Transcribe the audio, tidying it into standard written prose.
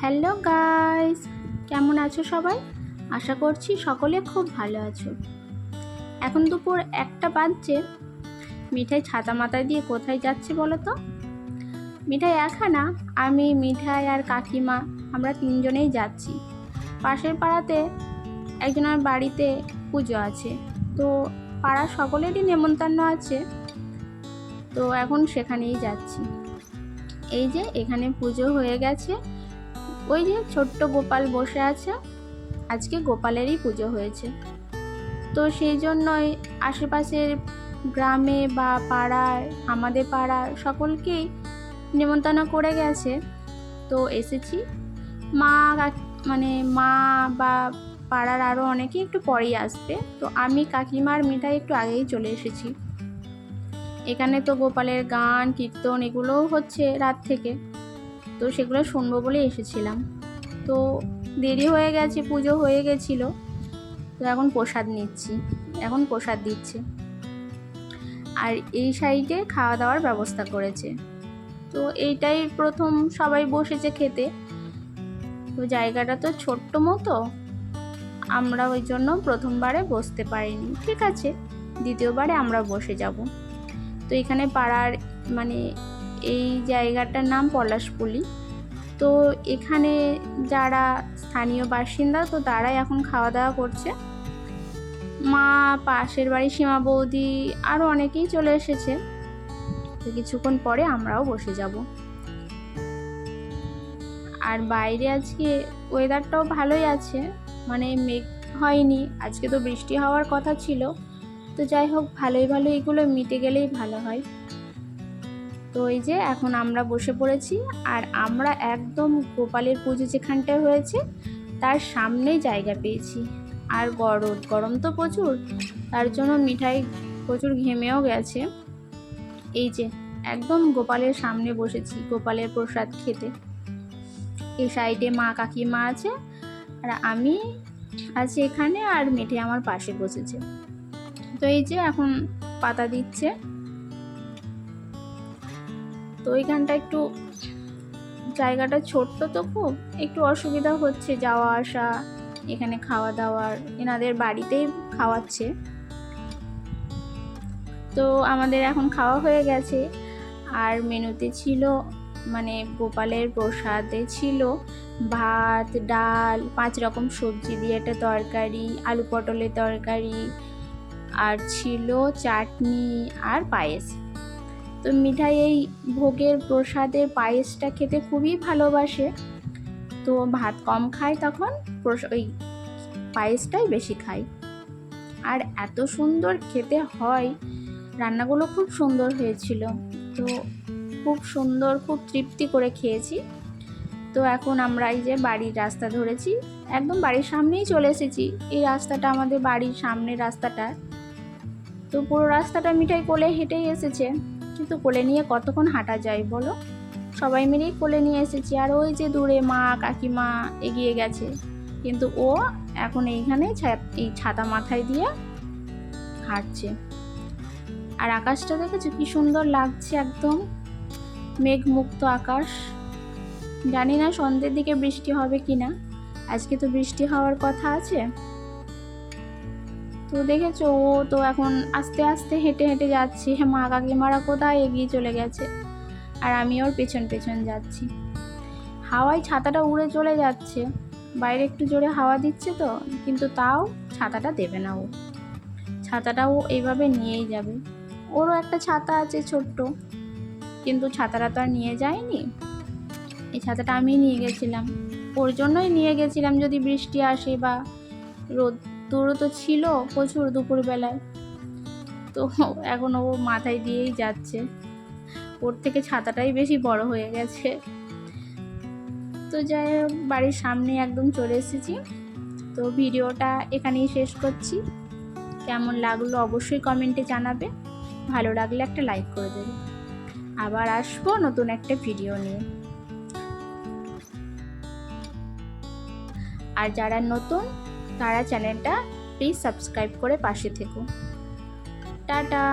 Hello guys, কেমন আছো সবাই? আশা করছি সকলে খুব ভালো আছো। এখন দুপুর 1টা বাজছে। মিঠাই ছাতা মাথায় দিয়ে কোথায় যাচ্ছে বলো তো? মিঠাই একা না, আমি, মিঠাই আর কাকিমা আমরা তিনজনেই যাচ্ছি। পাশের পাড়াতে একজনের বাড়িতে পুজো আছে, তো পাড়ার সকলেরই নেমন্তন্ন আছে, তো এখন সেখানেই যাচ্ছি। এই যে এখানে পুজো হয়ে গেছে, ওই যে ছোট্ট গোপাল বসে আছে, আজকে গোপালেরই পুজো হয়েছে। তো সেই জন্যই আশেপাশের গ্রামে বা পাড়ায়, আমাদের পাড়ার সকলকেই নিমন্ত্রণ করে গেছে। তো এসেছি, মা বা পাড়ার আরও অনেকেই একটু পরেই আসবে। তো আমি, কাকিমার, মিঠাই একটু আগেই চলে এসেছি। এখানে তো গোপালের গান কীর্তন এগুলোও হচ্ছে রাত থেকে, তো সেগুলো শুনবো বলে এসেছিলাম। তো দেরি হয়ে গেছে, পুজো হয়ে গেছিলো, তো এখন প্রসাদ নিচ্ছি, এখন প্রসাদ দিচ্ছে। আর এই সাইডে খাওয়া দাওয়ার ব্যবস্থা করেছে, তো এইটাই প্রথম সবাই বসেছে খেতে। তো জায়গাটা তো ছোট্ট মতো, আমরা ওই জন্য প্রথমবারে বসতে পারিনি, ঠিক আছে, দ্বিতীয়বারে আমরা বসে যাব। তো এখানে পাড়ার এই জায়গাটার নাম পলাশপুলি। তো এখানে যারা স্থানীয় বাসিন্দা, তো তারাই এখন খাওয়া দাওয়া করছে। মা, পাশের বাড়ির সীমা বৌদি, আরও অনেকেই চলে এসেছে। তো কিছুক্ষণ পরে আমরাও বসে যাব। আর বাইরে আজকে ওয়েদারটাও ভালোই আছে, মেঘ হয়নি, আজকে তো বৃষ্টি হওয়ার কথা ছিল। তো যাই হোক, ভালোই এগুলো মিটে গেলেই ভালো হয়। তো এই যে এখন আমরা বসে পড়েছি, আর আমরা একদম গোপালের পুজো যেখানটায় হয়েছে তার সামনেই জায়গা পেয়েছি। আর গরম তো প্রচুর, তার জন্য মিঠাই প্রচুর ঘেমেও গেছে। এই যে একদম গোপালের সামনে বসেছি গোপালের প্রসাদ খেতে। এই সাইডে মা, কাকিমা আছে, আর আমি আছি এখানে, আর মিঠাই আমার পাশে বসেছে। তো এই যে এখন পাতা দিচ্ছে। তো এইখানটা একটু জায়গাটা ছোট্ট, তো খুব একটু অসুবিধা হচ্ছে যাওয়া আসা, এখানে খাওয়া দাওয়ার, এনাদের বাড়িতেই খাওয়াচ্ছে। তো আমাদের এখন খাওয়া হয়ে গেছে। আর মেনুতে ছিল, গোপালের প্রসাদে ছিল ভাত, ডাল, 5 রকম সবজি দিয়ে একটা তরকারি, আলু পটলের তরকারি, আর ছিল চাটনি আর পায়েস। তো মিঠাই এই ভোগের প্রসাদের পায়েসটা খেতে খুবই ভালোবাসে, তো ভাত কম খায়, তখন ওই পায়েসটাই বেশি খায়। আর এত সুন্দর খেতে হয়, রান্নাগুলো খুব সুন্দর হয়েছিল, তো খুব সুন্দর, খুব তৃপ্তি করে খেয়েছি। তো এখন আমরা এই যে বাড়ির রাস্তা ধরেছি, একদম বাড়ির সামনেই চলে এসেছি। এই রাস্তাটা আমাদের বাড়ির সামনের রাস্তাটা। তো পুরো রাস্তাটা মিঠাই কোলে হেঁটেই এসেছে, কিন্তু কোলে নিয়ে কতক্ষণ হাঁটা যায় বলো? সবাই মিলেই কোলে নিয়ে এসেছি। আর ওই যে দূরে মা, কাকিমা এগিয়ে গেছে, কিন্তু ও এখন এইখানে এই ছাতা মাথায় দিয়ে হাঁটছে। আর আকাশটা দেখেছো কি সুন্দর লাগছে, একদম মেঘমুক্ত আকাশ। জানি না সন্ধ্যের দিকে বৃষ্টি হবে কিনা, আজকে তো বৃষ্টি হওয়ার কথা আছে। তো দেখেছো, ও তো এখন আস্তে আস্তে হেঁটে হেঁটে যাচ্ছে, মা কাকিমারা কোথায় এগিয়ে চলে গেছে, আর আমি ওর পেছন পেছন যাচ্ছি। হাওয়ায় ছাতাটা উড়ে চলে যাচ্ছে, বাইরে একটু জোরে হাওয়া দিচ্ছে তো, কিন্তু তাও ছাতাটা দেবে না ও, ছাতাটাও এইভাবে নিয়েই যাবে। ওরও একটা ছাতা আছে ছোট্ট, কিন্তু ছাতাটা তো আর নিয়ে যায়নি। এই ছাতাটা আমি নিয়ে গেছিলাম, ওর জন্যই নিয়ে গেছিলাম, যদি বৃষ্টি আসে বা রোদ তো ছিল প্রচুর দুপুরবেলায়। তো এখন ও মাথায় দিয়েই যাচ্ছে, ওর থেকে ছাতাটাই বেশি বড় হয়ে গেছে। তো যাই হোক, বাড়ির সামনে একদম চলে এসেছি। তো ভিডিওটা এখানেই শেষ করছি। কেমন লাগলো অবশ্যই কমেন্টে জানাবে, ভালো লাগলে একটা লাইক করে দেবে। আবার আসবো নতুন একটা ভিডিও নিয়ে। আর যারা নতুন, তারা চ্যানেলটা প্লিজ সাবস্ক্রাইব করে পাশে থেকো। টাটা।